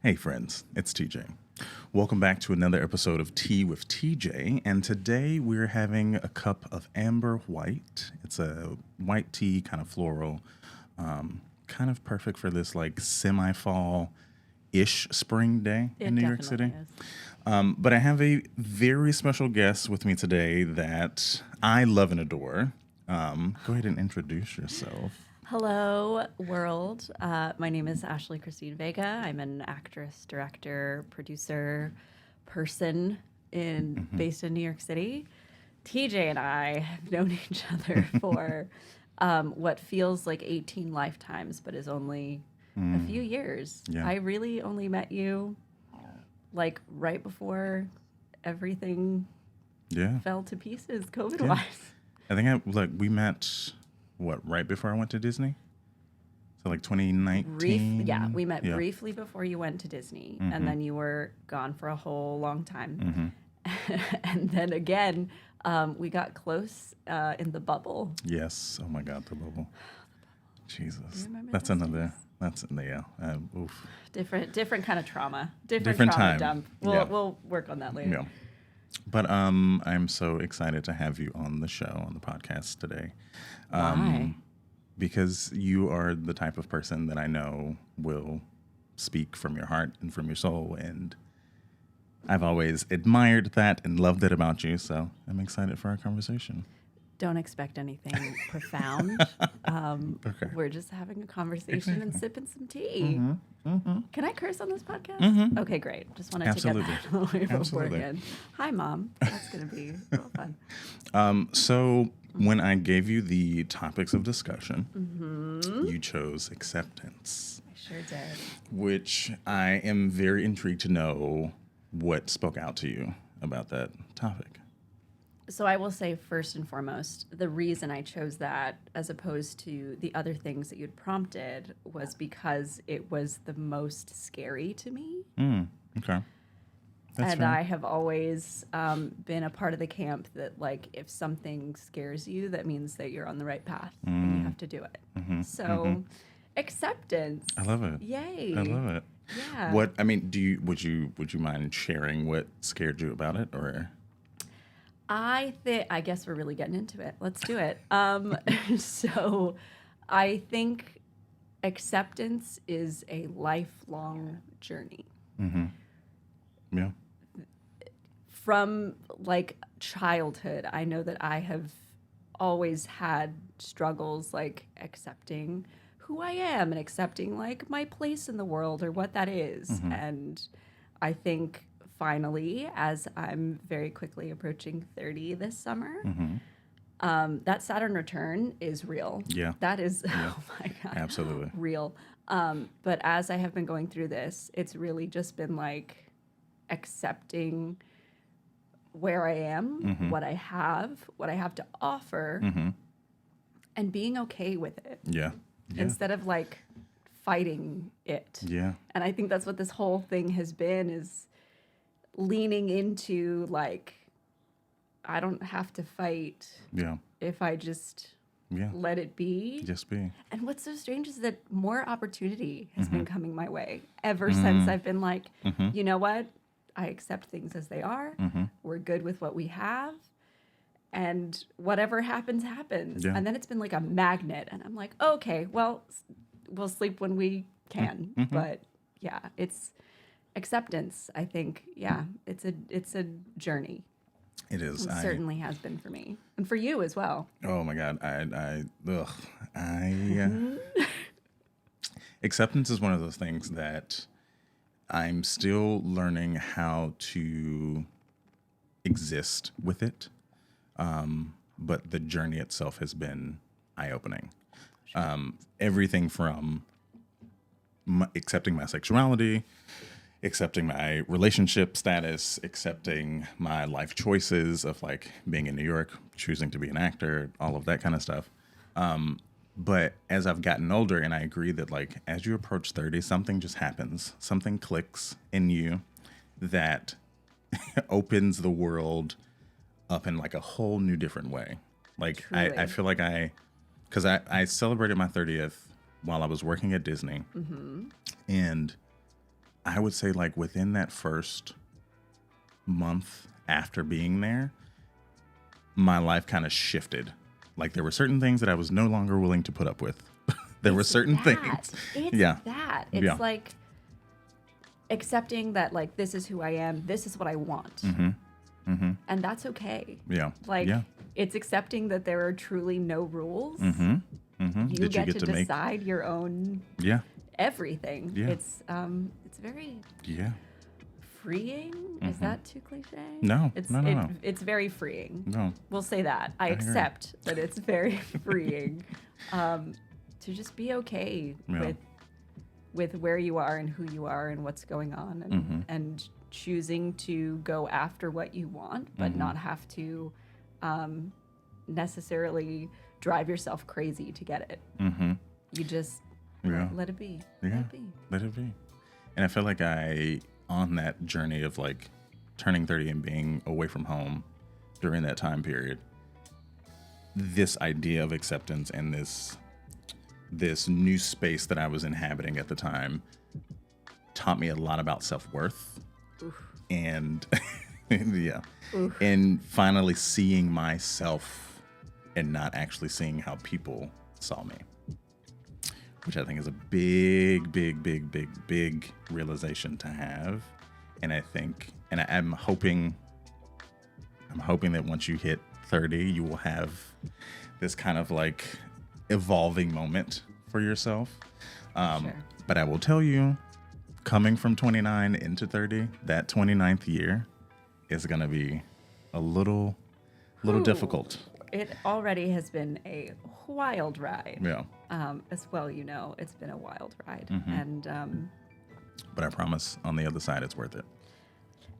Hey friends, it's TJ. Welcome back to another episode of Tea with TJ, and today we're having a cup of amber white. It's a white tea, kind of floral, kind of perfect for this like semi-fall-ish spring day in New York City. But I have a very special guest with me today that I love and adore. Go ahead and introduce yourself. Hello, world. My name is Ashley Kristeen Vega. I'm an actress, director, producer, person based in New York City. TJ and I have known each other for what feels like 18 lifetimes, but is only a few years. Yeah. I really only met you like right before everything fell to pieces COVID-wise. I think we met, right before I went to Disney? So like 2019? We met briefly before you went to Disney, and then you were gone for a whole long time. And then again, we got close in the bubble. Yes. Oh my God, the bubble. Jesus. Do you remember That's those another, days? that's, yeah. Oof. Different kind of trauma. Different trauma time. dump. Yeah. We'll work on that later. Yeah. But I'm so excited to have you on the show, on the podcast today. Why? Because you are the type of person that I know will speak from your heart and from your soul. And I've always admired that and loved it about you. So I'm excited for our conversation. Don't expect anything profound. Okay. We're just having a conversation and sipping some tea. Can I curse on this podcast? Okay, great. Just wanted Absolutely. to get that out of the way Absolutely. beforehand. Hi, Mom. That's going to be real fun. So when I gave you the topics of discussion, you chose acceptance, I sure did. which I am very intrigued to know what spoke out to you about that topic. So I will say first and foremost, the reason I chose that as opposed to the other things that you'd prompted was because it was the most scary to me. Okay. That's And fair. I have always been a part of the camp that, like, if something scares you, that means that you're on the right path and you have to do it. So acceptance. I love it. Yay. I love it. Yeah. Would you mind sharing what scared you about it, or? I guess we're really getting into it. Let's do it. So I think acceptance is a lifelong journey. Yeah. From like childhood, I know that I have always had struggles like accepting who I am and accepting like my place in the world or what that is. And I think finally, as I'm very quickly approaching 30 this summer, that Saturn return is real. Yeah. That is, oh my God. Absolutely. Real. But as I have been going through this, it's really just been like accepting where I am, what I have to offer, and being okay with it Yeah. instead of like fighting it. Yeah. And I think that's what this whole thing has been, is leaning into like, I don't have to fight Yeah. if I just Yeah. let it be. Just be. And what's so strange is that more opportunity has been coming my way ever since I've been like, you know what? I accept things as they are. We're good with what we have. And whatever happens, happens. Yeah. And then it's been like a magnet. And I'm like, okay, well, we'll sleep when we can. But yeah, it's acceptance. I think, yeah, it's a journey. It is. It certainly has been for me. And for you as well. Oh my God. Acceptance is one of those things that I'm still learning how to exist with it. But the journey itself has been eye-opening. Everything from accepting my sexuality, accepting my relationship status, accepting my life choices of like being in New York, choosing to be an actor, all of that kind of stuff. But as I've gotten older, and I agree that like as you approach 30, something just happens. Something clicks in you that opens the world up in like a whole new different way. Like I feel like because I celebrated my 30th while I was working at Disney. And I would say like within that first month after being there, my life kind of shifted. Like there were certain things that I was no longer willing to put up with. There were certain things. It's Yeah. that. It's Yeah. like accepting that like this is who I am, this is what I want. And that's okay. Yeah. Like yeah. it's accepting that there are truly no rules. That You get to decide your own Yeah. everything. Yeah. It's very Yeah. freeing. Is that too cliche? No. It's No. it's very freeing. No. We'll say that. I agree. accept that it's very freeing to just be okay Yeah. with where you are and who you are and what's going on and choosing to go after what you want, but not have to necessarily drive yourself crazy to get it. You just Yeah. let it be. Yeah. Let it be. Let it be. And I feel like on that journey of like turning 30 and being away from home during that time period, this idea of acceptance and this new space that I was inhabiting at the time taught me a lot about self-worth. And yeah. And finally seeing myself and not actually seeing how people saw me, which I think is a big realization to have. And I think, and I'm hoping that once you hit 30, you will have this kind of like evolving moment for yourself. Sure. But I will tell you, coming from 29 into 30, that 29th year is going to be a little difficult. It already has been a wild ride. Yeah. As well, it's been a wild ride. And But I promise on the other side, it's worth it.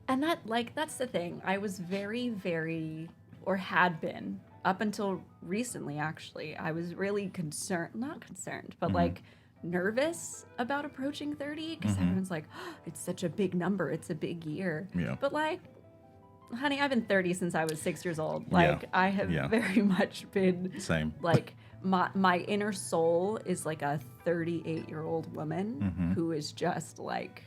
and that's the thing. I was very, or had been up until recently, actually. I was really not concerned, but like nervous about approaching 30 because everyone's like, oh, it's such a big number. It's a big year. Yeah. But like, honey, I've been 30 since I was 6 years old. Like, I have very much been Same. like my inner soul is like a 38-year-old woman who is just like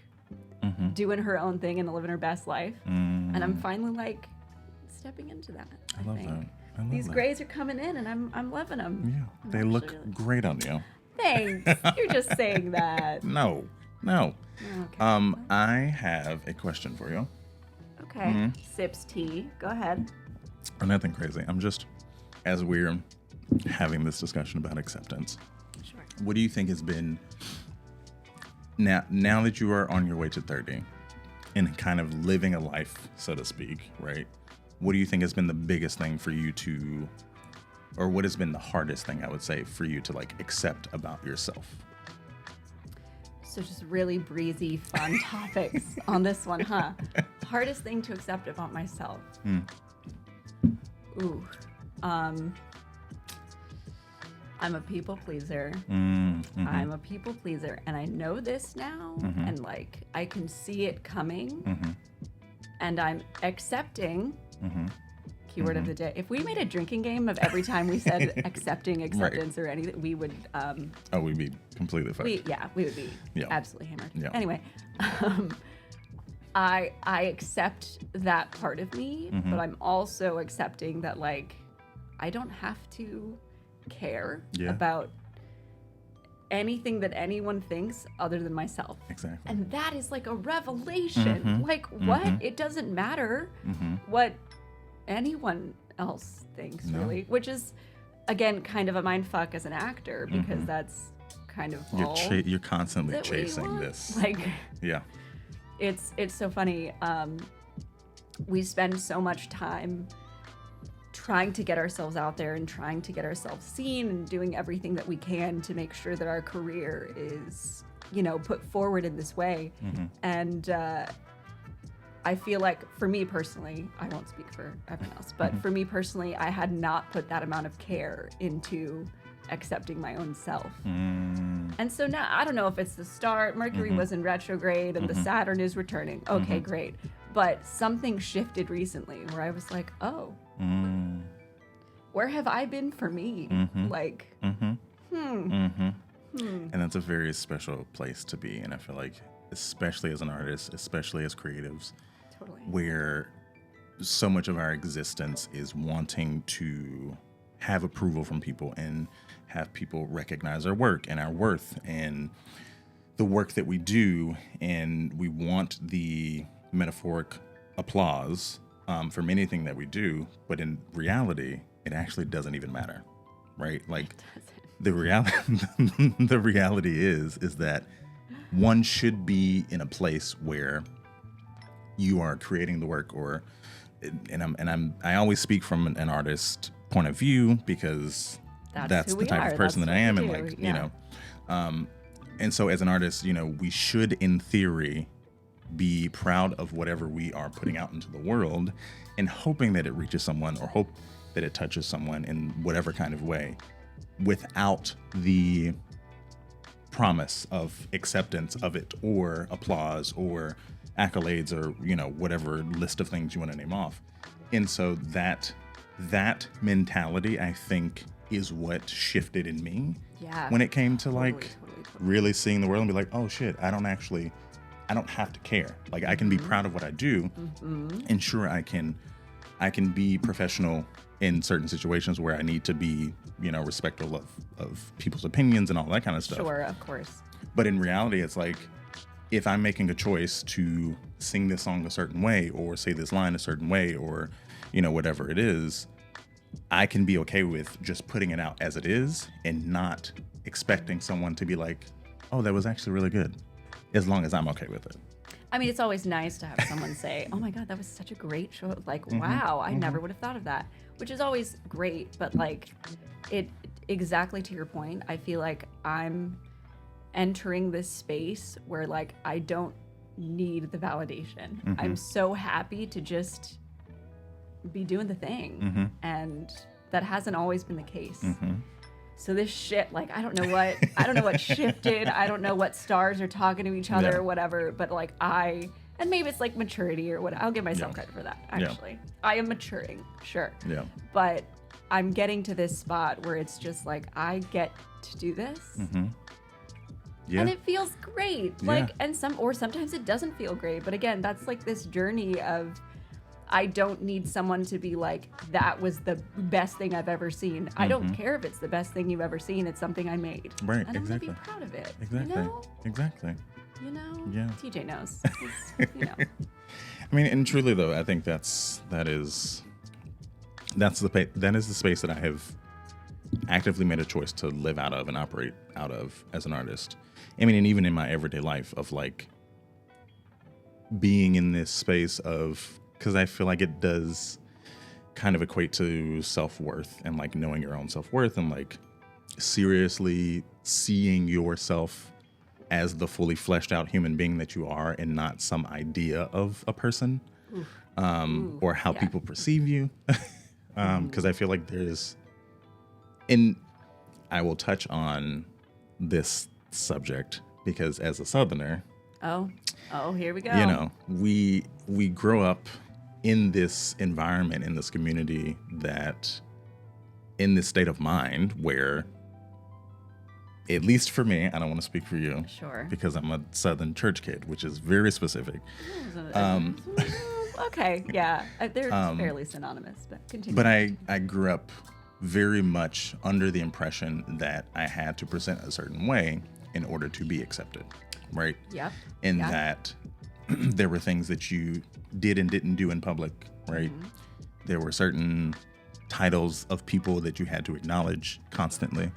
doing her own thing and living her best life. And I'm finally like stepping into that. I love think. that. I love These that. grays are coming in and I'm loving them. Yeah. They look great on you. Thanks. You're just saying that. No. Okay. I have a question for you. Okay. Sips tea. Go ahead. Oh, nothing crazy. I'm just, as we're having this discussion about acceptance, Sure. what do you think has been, now that you are on your way to 30 and kind of living a life, so to speak, right? What do you think has been the biggest thing for you to, or what has been the hardest thing, I would say, for you to like accept about yourself? So just really breezy, fun topics on this one, huh? Hardest thing to accept about myself. Ooh. I'm a people pleaser. I'm a people pleaser. And I know this now. And like, I can see it coming. And I'm accepting. Keyword of the day. If we made a drinking game of every time we said accepting, acceptance, or anything, we would. We'd be completely fucked. We would be absolutely hammered. Yeah. Anyway, I accept that part of me, but I'm also accepting that like I don't have to care about anything that anyone thinks other than myself. Exactly. And that is like a revelation. Like what? It doesn't matter what anyone else thinks, really, which is again kind of a mind fuck as an actor because that's kind of all You're constantly that we chasing want. this. Like, Yeah. it's so funny. We spend so much time trying to get ourselves out there and trying to get ourselves seen and doing everything that we can to make sure that our career is, put forward in this way. And I feel like for me personally, I won't speak for everyone else, but for me personally, I had not put that amount of care into accepting my own self. And so now, I don't know if it's the start, Mercury was in retrograde and the Saturn is returning. Okay, great. But something shifted recently where I was like, oh, where have I been for me? And that's a very special place to be. And I feel like especially as an artist, especially as creatives, Totally. where so much of our existence is wanting to have approval from people and have people recognize our work and our worth and the work that we do. And we want the metaphoric applause from anything that we do. But in reality, it actually doesn't even matter, right? Like the reality is that one should be in a place where you are creating the work, or I always speak from an artist point of view, because that's the type of person that I am, and like you know, and so as an artist, you know, we should in theory be proud of whatever we are putting out into the world, and hoping that it reaches someone, or hope that it touches someone in whatever kind of way, without the promise of acceptance of it, or applause, or accolades, or you know, whatever list of things you want to name off. And so that mentality, I think, is what shifted in me when it came to totally. Really seeing the world and be like, oh shit, I don't have to care. Like I can be proud of what I do, and sure, I can be professional in certain situations where I need to be, you know, respectful of people's opinions and all that kind of stuff. Sure, of course. But in reality, it's like, if I'm making a choice to sing this song a certain way, or say this line a certain way, or, you know, whatever it is, I can be okay with just putting it out as it is and not expecting someone to be like, oh, that was actually really good, as long as I'm okay with it. I mean, it's always nice to have someone say, oh my God, that was such a great show. Like, wow, I never would have thought of that, which is always great. But like, it exactly to your point, I feel like I'm entering this space where like I don't need the validation. I'm so happy to just be doing the thing, and that hasn't always been the case. So this shit, like I don't know what shifted. I don't know what stars are talking to each other or whatever, but like and maybe it's like maturity or what. I'll give myself credit for that. Actually, I am maturing, sure. Yeah. But I'm getting to this spot where it's just like I get to do this. Yeah. And it feels great. Like, and sometimes it doesn't feel great. But again, that's like this journey of, I don't need someone to be like, that was the best thing I've ever seen. I don't care if it's the best thing you've ever seen. It's something I made. Right, and exactly. I'm gonna be proud of it. Exactly. You know? Exactly. You know? Yeah. TJ knows. You know. I mean, and truly though, I think that is the space that I have actively made a choice to live out of and operate out of as an artist. I mean, and even in my everyday life of like being in this space of, because I feel like it does kind of equate to self-worth and like knowing your own self-worth and like seriously seeing yourself as the fully fleshed out human being that you are, and not some idea of a person or how people perceive you. Because I feel like and I will touch on this subject because as a Southerner, here we go. You know, we grow up in this environment, in this community, that in this state of mind where, at least for me, I don't want to speak for you, sure, because I'm a Southern church kid, which is very specific. Okay, yeah, they're fairly synonymous, but continue. But I grew up very much under the impression that I had to present a certain way in order to be accepted, right? Yep. And that there were things that you did and didn't do in public, right? There were certain titles of people that you had to acknowledge constantly.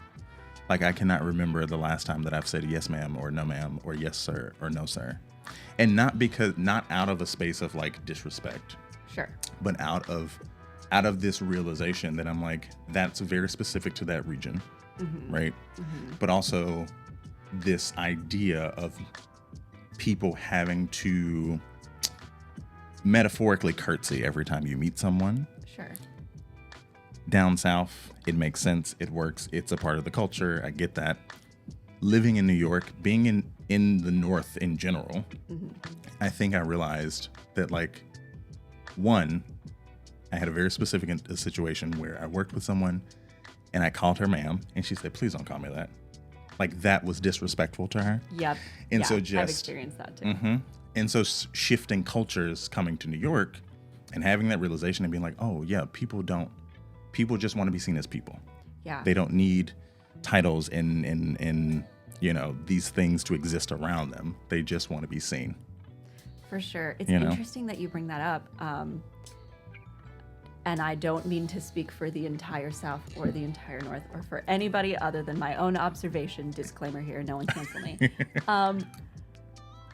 Like, I cannot remember the last time that I've said yes, ma'am, or no, ma'am, or yes, sir, or no, sir. And not out of a space of like disrespect. Sure. But out of this realization that I'm like, that's very specific to that region, right? But also this idea of people having to metaphorically curtsy every time you meet someone. Sure. Down south, it makes sense. It works. It's a part of the culture. I get that. Living in New York, being in the North in general, I think I realized that, like, one, I had a very specific situation where I worked with someone and I called her ma'am, and she said, please don't call me that. Like that was disrespectful to her. Yep. And yeah, so I've experienced that too. And so shifting cultures, coming to New York and having that realization and being like, oh yeah, people just want to be seen as people. Yeah. They don't need titles and you know, these things to exist around them. They just want to be seen. For sure. It's You know? interesting that you bring that up. And I don't mean to speak for the entire South or the entire North or for anybody other than my own observation. Disclaimer here, no one cancel me.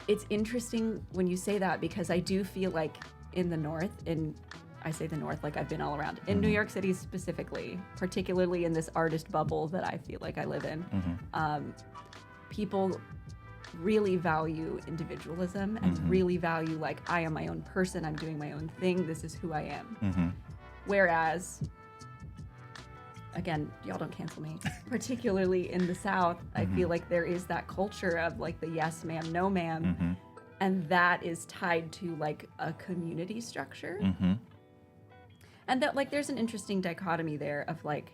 It's interesting when you say that because I do feel like in the North, I say the North like I've been all around, in New York City specifically, particularly in this artist bubble that I feel like I live in, people really value individualism and really value like, I am my own person, I'm doing my own thing, this is who I am. Whereas, again, y'all don't cancel me, particularly in the South, I feel like there is that culture of like the yes ma'am, no ma'am, and that is tied to like a community structure. And that like there's an interesting dichotomy there of like,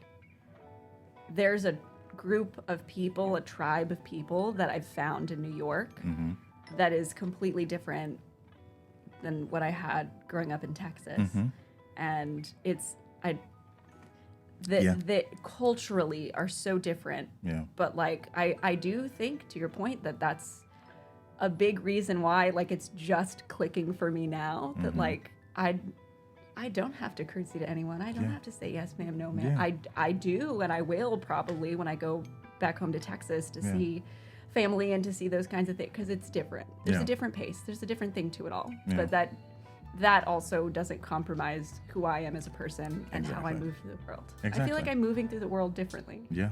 there's a group of people, a tribe of people that I've found in New York that is completely different than what I had growing up in Texas. And that culturally are so different. Yeah. But like, I do think, to your point, that that's a big reason why like it's just clicking for me now that like I don't have to curtsy to anyone. I don't have to say yes ma'am, no ma'am. Yeah. I do, and I will probably when I go back home to Texas to see family and to see those kinds of things, because it's different. There's a different pace. There's a different thing to it all. But that also doesn't compromise who I am as a person and how I move through the world. I feel like I'm moving through the world differently. Yeah.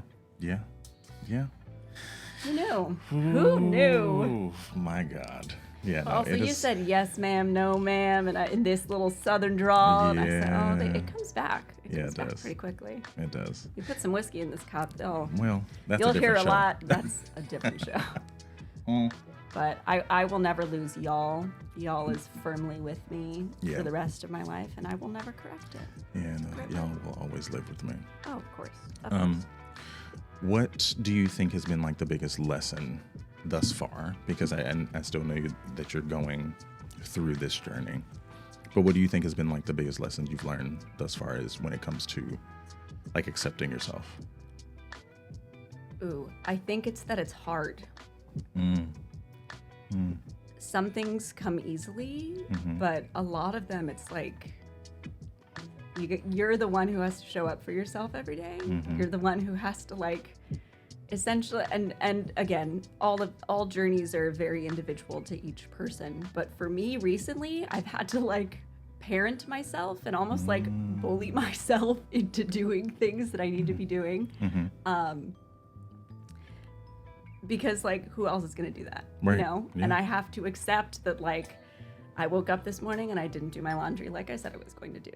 Who knew? Who knew? Oh my God. Yeah. No, also, you said yes, ma'am, no, ma'am, and in this little southern drawl, and I said, oh, it comes back. It comes back pretty quickly. It does. You put some whiskey in this cup, well, that's you'll a different hear a show. lot. That's a different show. But I will never lose y'all. Y'all is firmly with me for the rest of my life, and I will never correct it. Yeah, no, y'all will always live with me. Oh, of course. What do you think has been like the biggest lesson thus far? Because I still know that you're going through this journey. But what do you think has been like the biggest lessons you've learned thus far is when it comes to like accepting yourself? Ooh, I think it's that it's hard. Some things come easily, but a lot of them it's like you're the one who has to show up for yourself every day. You're the one who has to like essentially, and again, all journeys are very individual to each person. But for me recently, I've had to like parent myself and almost like bully myself into doing things that I need to be doing. Because like, who else is going to do that? Right. You know? Yeah. And I have to accept that like, I woke up this morning and I didn't do my laundry like I said I was going to do.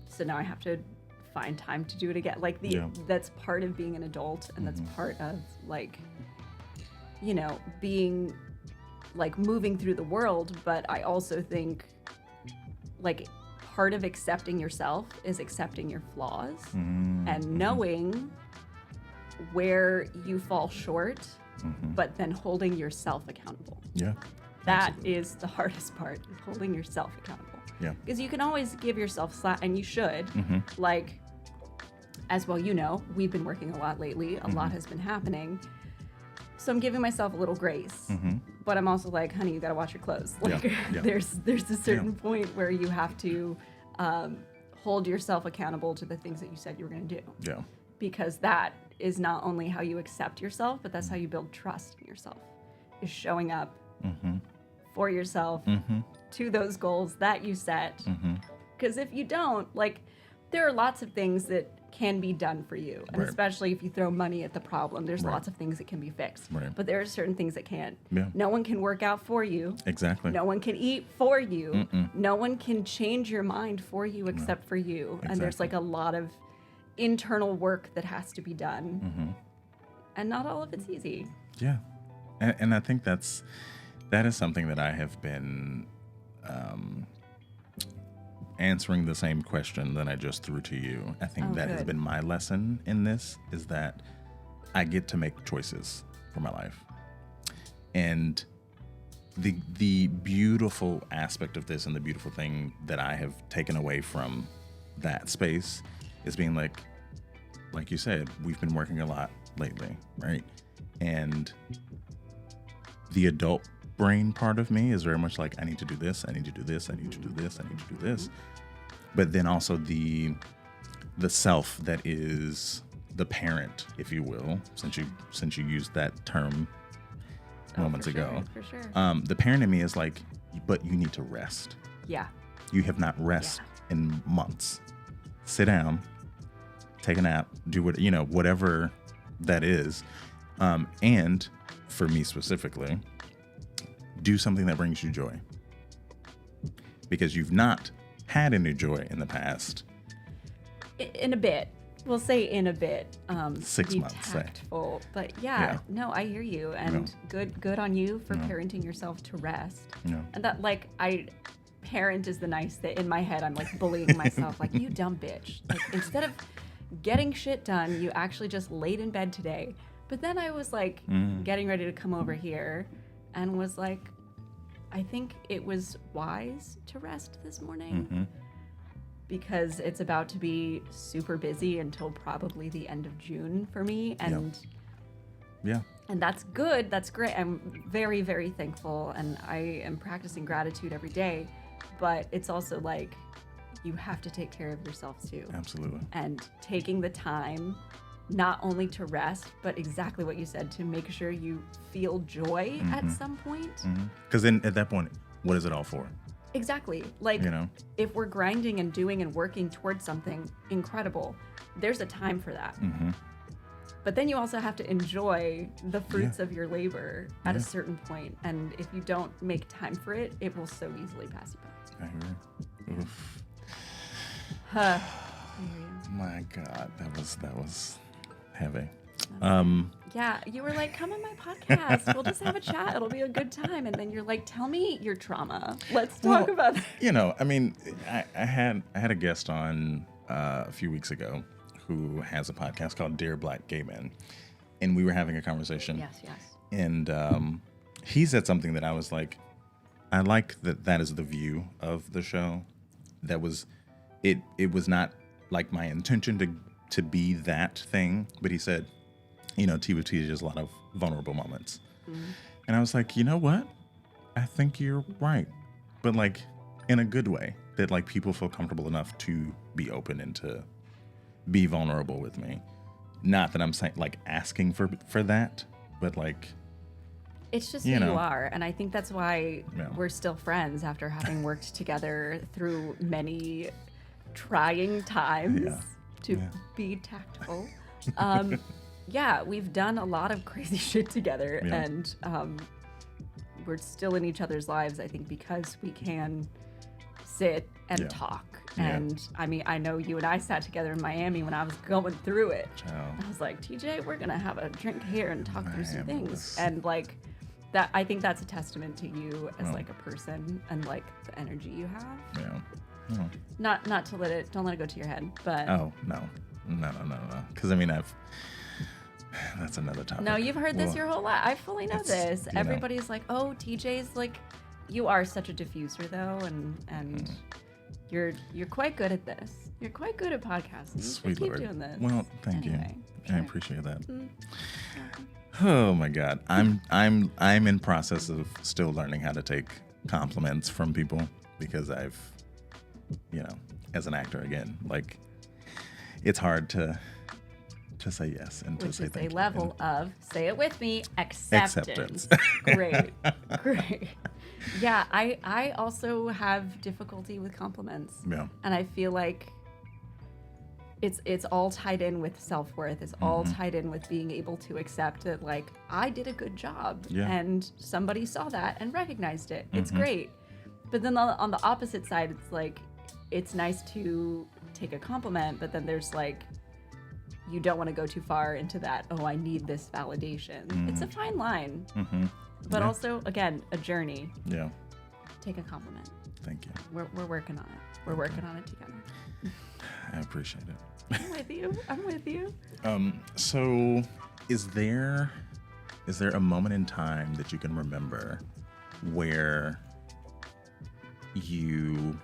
So now I have to find time to do it again. Like that's part of being an adult, and that's part of like, you know, being like moving through the world. But I also think like part of accepting yourself is accepting your flaws and knowing where you fall short, but then holding yourself accountable. Yeah. That absolutely is the hardest part, is holding yourself accountable. Yeah. Because you can always give yourself slack, and you should. Like, as well, you know, we've been working a lot lately. A lot has been happening. So I'm giving myself a little grace. But I'm also like, honey, you got to wash your clothes. Like, there's a certain point where you have to hold yourself accountable to the things that you said you were going to do. Yeah. Because that is not only how you accept yourself, but that's how you build trust in yourself, is showing up for yourself to those goals that you set. Because if you don't, like, there are lots of things that can be done for you. And especially if you throw money at the problem, there's lots of things that can be fixed. But there are certain things that can't. Yeah. No one can work out for you. Exactly. No one can eat for you. No one can change your mind for you except for you. Exactly. And there's like a lot of internal work that has to be done. And not all of it's easy. Yeah. And I think that is something that I have been answering the same question that I just threw to you. I think that has been my lesson in this, is that I get to make choices for my life. And the beautiful aspect of this, and the beautiful thing that I have taken away from that space, is being like you said, we've been working a lot lately, right? And the adult brain part of me is very much like, I need to do this, I need to do this, I need to do this, I need to do this. But then also the self that is the parent, if you will, since you used that term moments ago. For sure. The parent in me is like, but you need to rest. Yeah. You have not rested in months. Sit down, take a nap, do whatever that is. And for me specifically, do something that brings you joy. Because you've not had any joy in the past. In a bit. We'll say in a bit. 6 months, tactful. But no, I hear you. And good on you for parenting yourself to rest. Yeah. And that, parent is the nice thing. In my head, I'm like bullying myself, like, you dumb bitch. Like, instead of getting shit done, you actually just laid in bed today. But then I was like getting ready to come over here and was like, I think it was wise to rest this morning. Mm-hmm. Because it's about to be super busy until probably the end of June for me. And and that's good. That's great. I'm very, very thankful. And I am practicing gratitude every day. But it's also like, you have to take care of yourself too. Absolutely. And taking the time not only to rest, but exactly what you said, to make sure you feel joy at some point. Because then at that point, what is it all for? Exactly. If we're grinding and doing and working towards something incredible, there's a time for that. But then you also have to enjoy the fruits of your labor at a certain point. And if you don't make time for it, it will so easily pass you by. I hear you. Oof. I hear you. My God, that was heavy. Yeah, you were like, come on my podcast. We'll just have a chat. It'll be a good time. And then you're like, tell me your trauma. Let's talk about that. I had a guest on a few weeks ago who has a podcast called Dear Black Gay Men. And we were having a conversation. Yes. And he said something that I was like, I like that is the view of the show. That was, it was not like my intention to be that thing. But he said, TWT is just a lot of vulnerable moments. And I was like, you know what? I think you're right. But in a good way, that people feel comfortable enough to be open and to be vulnerable with me. Not that I'm saying asking for that, but it's just who you are. And I think that's why we're still friends after having worked together through many trying times to be tactful. We've done a lot of crazy shit together, and we're still in each other's lives, I think, because we can sit and talk. And I mean, I know you and I sat together in Miami when I was going through it. I was like, TJ, we're gonna have a drink here and talk through some things. And that, I think that's a testament to you as a person and the energy you have. Not to don't let it go to your head, but no. Because that's another topic. No, you've heard this your whole life. I fully know this. Everybody's like, oh, TJ's you are such a diffuser though, and you're quite good at this. You're quite good at podcasting. Sweet keep Lord. doing this. Well, thank anyway, you. I appreciate that. Oh my God, I'm in process of still learning how to take compliments from people, because I've, as an actor again, it's hard to say yes and to say thank you. Which is a level of, say it with me, acceptance. Great. Yeah, I also have difficulty with compliments. Yeah. And I feel like it's all tied in with self-worth. It's all tied in with being able to accept that I did a good job and somebody saw that and recognized it. It's great. But then on the opposite side, it's it's nice to take a compliment, but then there's you don't want to go too far into that, oh, I need this validation. It's a fine line. But also, again, a journey. Yeah. Take a compliment. Thank you. We're working on it. We're working on it together. I appreciate it. I'm with you. So Is there a moment in time that you can remember where you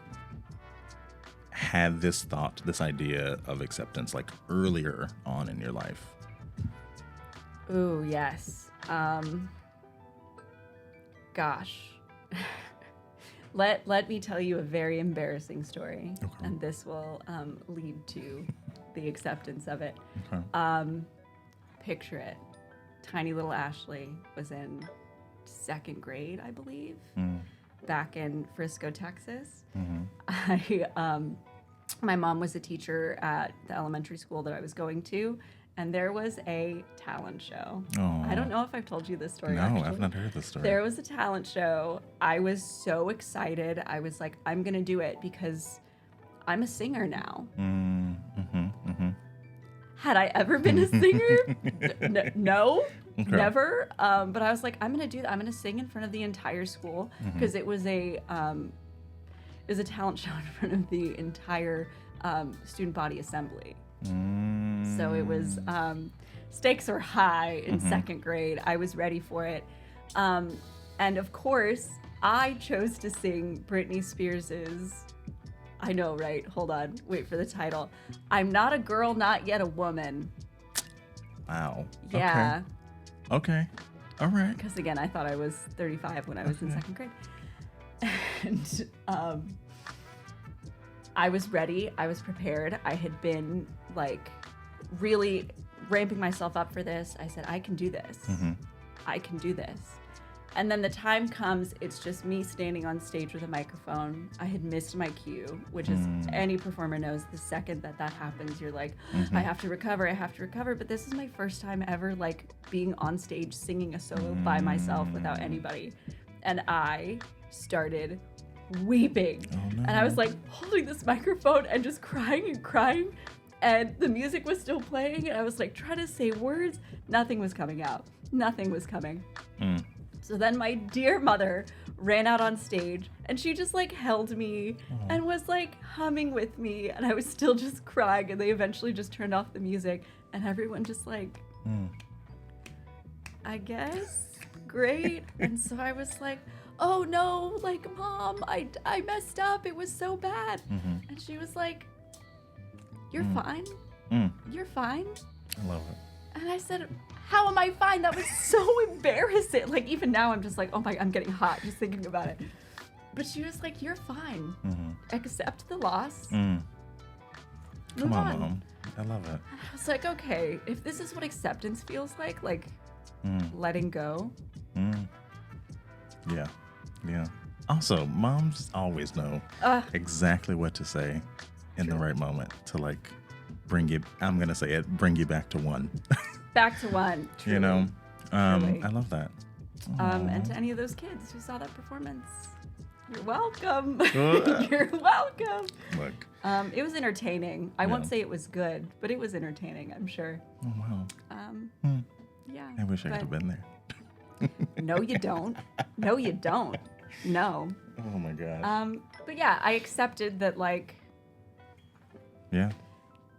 had this thought, this idea of acceptance, like earlier on in your life? Ooh, yes. Gosh. Let me tell you a very embarrassing story, Okay. and this will lead to the acceptance of it. Okay. Picture it. Tiny little Ashley was in 2nd grade, I believe, back in Frisco, Texas. My mom was a teacher at the elementary school that I was going to, and there was a talent show. Oh. I don't know if I've told you this story. No, actually. I've not heard this story. There was a talent show. I was so excited. I was like, I'm going to do it because I'm a singer now. Had I ever been a singer? No, Okay. never. But I was like, I'm going to do that. I'm going to sing in front of the entire school because it was a talent show in front of the entire student body assembly. So it was, stakes were high in 2nd grade. I was ready for it. And of course, I chose to sing Britney Spears's, I know, right? Hold on. Wait for the title. I'm Not a Girl, Not Yet a Woman. Wow. Yeah. Okay. All right. Because again, I thought I was 35 when I was in 2nd grade. And I was ready. I was prepared. I had been like really ramping myself up for this. I said, I can do this. I can do this. And then the time comes, it's just me standing on stage with a microphone. I had missed my cue, which is any performer knows the second that happens, you're like, I have to recover. But this is my first time ever like being on stage singing a solo by myself without anybody. And I started weeping. Oh, no. And I was like holding this microphone and just crying. And the music was still playing. And I was like trying to say words. Nothing was coming out. Nothing was coming. So then my dear mother ran out on stage and she just like held me and was like humming with me. And I was still just crying. And they eventually just turned off the music. And everyone just like, I guess, great. And so I was like, oh no, like, Mom, I messed up. It was so bad. And she was like, you're fine. You're fine. I love it. And I said, how am I fine? That was so embarrassing. Like, even now I'm just like, oh my, I'm getting hot just thinking about it. But she was like, you're fine. Accept the loss. Come Move on, Mom. I love it. And I was like, okay, if this is what acceptance feels like letting go. Yeah. Yeah. Also, moms always know exactly what to say in the right moment to like bring you, I'm going to say it, bring you back to one. Back to one. Truly. You know, Truly. I love that. And to any of those kids who saw that performance, you're welcome. You're welcome. Look. It was entertaining. I won't say it was good, but it was entertaining, I'm sure. Oh, wow. Yeah. I wish I could have been there. No, you don't. No, you don't. No. Oh, my gosh. But yeah, I accepted that, like, Yeah.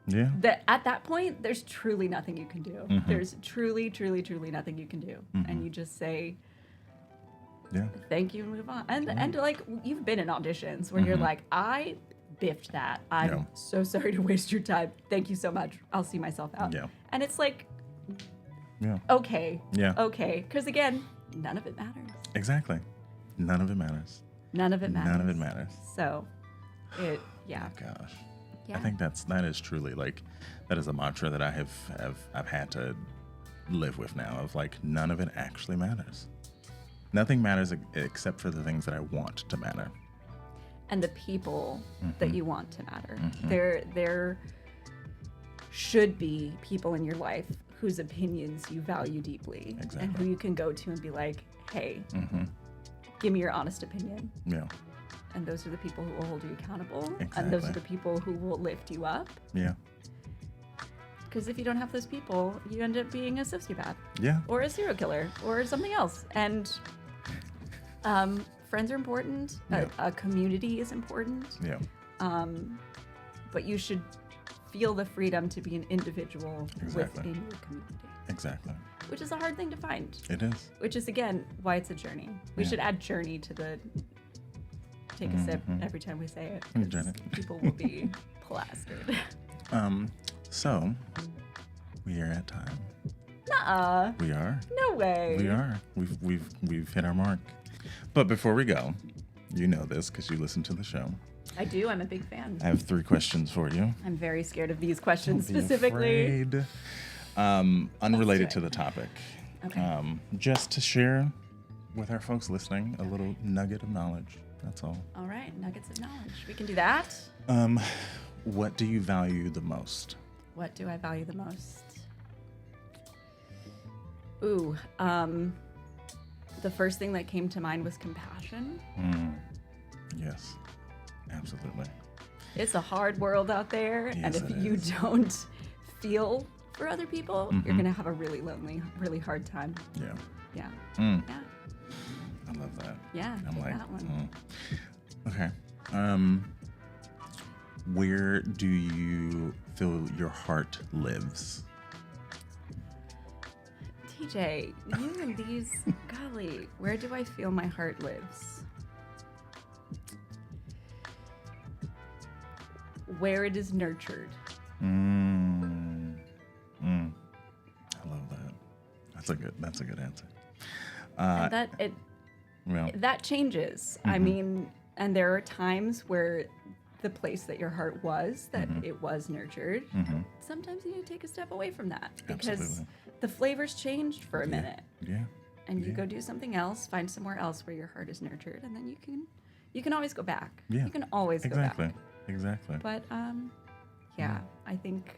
Yeah. that at that point, there's truly nothing you can do. There's truly nothing you can do. And you just say, Yeah. thank you and move on. And like, you've been in auditions where you're like, I biffed that. I'm so sorry to waste your time. Thank you so much. I'll see myself out. Yeah. And it's like, Yeah. okay. Yeah. Okay. Because again, none of it matters. Exactly. None of it matters. None of it matters. None of it matters. So, yeah. Oh, gosh. Yeah. I think that is truly like, that is a mantra that I've had to live with now of like, none of it actually matters. Nothing matters except for the things that I want to matter. And the people that you want to matter. There should be people in your life whose opinions you value deeply. Exactly. And who you can go to and be like, hey, give me your honest opinion. Yeah. And those are the people who will hold you accountable. Exactly. And those are the people who will lift you up. Yeah. Because if you don't have those people, you end up being a sociopath. Yeah. Or a serial killer. Or something else. And friends are important. Yeah. A community is important. Yeah. But you should feel the freedom to be an individual Exactly. within your community. Exactly. which is a hard thing to find. It is. Which is, again, why it's a journey. We should add journey to the take a sip every time we say it. 'Cause Journey. people will be plastered. So we are at time. Nuh-uh. We are. No way. We are. We've hit our mark. But before we go, you know this because you listen to the show. I do. I'm a big fan. I have 3 questions for you. I'm very scared of these questions Don't be specifically. afraid. Unrelated to the topic. Okay. Just to share with our folks listening a little nugget of knowledge. That's all. All right. Nuggets of knowledge. We can do that. What do you value the most? What do I value the most? Ooh. The first thing that came to mind was compassion. Yes, absolutely. It's a hard world out there, and Yes, if it you is. don't feel for other people, you're gonna have a really lonely, really hard time. Yeah. Yeah. Mm. Yeah. I love that. Yeah. I'm get like, that one. Okay. Where do you feel your heart lives? TJ, you and these, golly, where do I feel my heart lives? Where it is nurtured. I love that. That's a good answer. And Well, that changes. I mean, and there are times where the place that your heart was, that it was nurtured, sometimes you need to take a step away from that because Absolutely. the flavors changed for a minute. yeah. And you go do something else, find somewhere else where your heart is nurtured, and then you can always go back. Yeah. You can always Exactly. go back. Exactly. But yeah, I think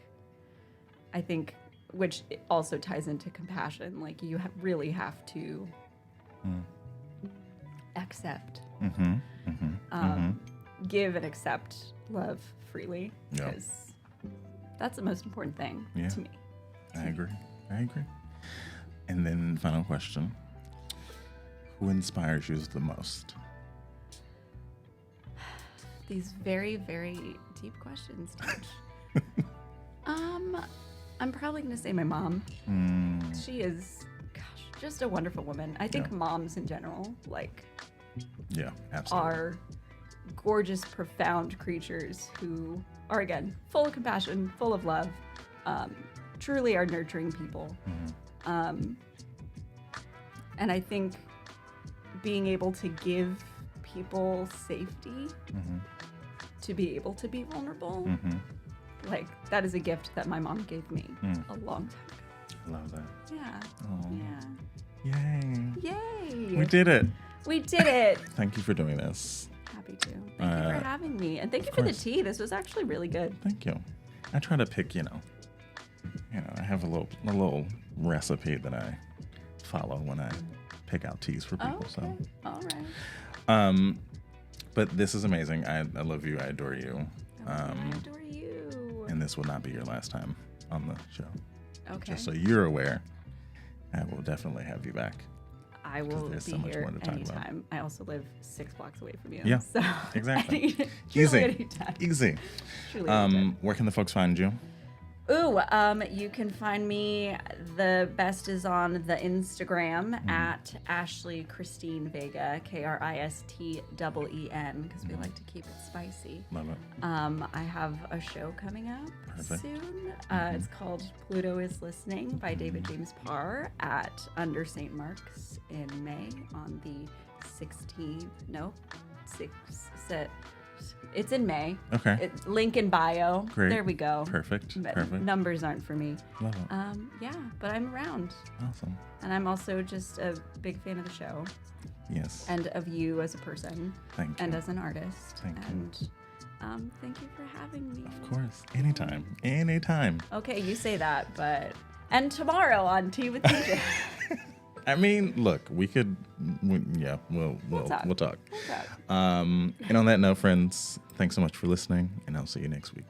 which also ties into compassion. Like you really have to accept, give and accept love freely Yeah. because that's the most important thing Yeah. to me. I agree. And then final question. Who inspires you the most? These very, very deep questions, Mitch. I'm probably going to say my mom. She is, gosh, just a wonderful woman. I think Yeah. moms in general, like, Yeah, absolutely. are gorgeous, profound creatures who are, again, full of compassion, full of love, truly are nurturing people. And I think being able to give people safety to be able to be vulnerable, like that is a gift that my mom gave me a long time ago. I love that. Yeah. Oh. Yeah. Yay. Yay. We did it. We did it. Thank you for doing this. Happy to. Thank you for having me. And thank you for the tea. This was actually really good. Thank you. I try to pick, I have a little recipe that I follow when I pick out teas for people. Okay. All right. So, but this is amazing. I love you. I adore you. I adore you. And this will not be your last time on the show. Okay. Just so you're aware, I will definitely have you back. I will there's be so much here more to talk about. anytime. I also live 6 blocks away from you. Yeah, So exactly. truly Easy. anytime. Easy. Truly anytime. Where can the folks find you? Ooh, you can find me. The best is on the Instagram at Ashley Kristeen Vega, KRISTEEN, because we like to keep it spicy. Love it. I have a show coming up soon. It's called Pluto is Listening by David James Parr at Under St. Mark's in May on the 16th. No, 6th. It's in May. Okay. Link in bio. Great. There we go. Perfect. Numbers aren't for me. Love it. Yeah, but I'm around. Awesome. And I'm also just a big fan of the show Yes. and of you as a person Thank you. and as an artist. Thank you. And thank you for having me. Of course. Anytime. Anytime. Okay, you say that, but... And tomorrow on Tea with TJ. I mean, look, we'll talk. We'll talk. And on that note, friends, thanks so much for listening, and I'll see you next week.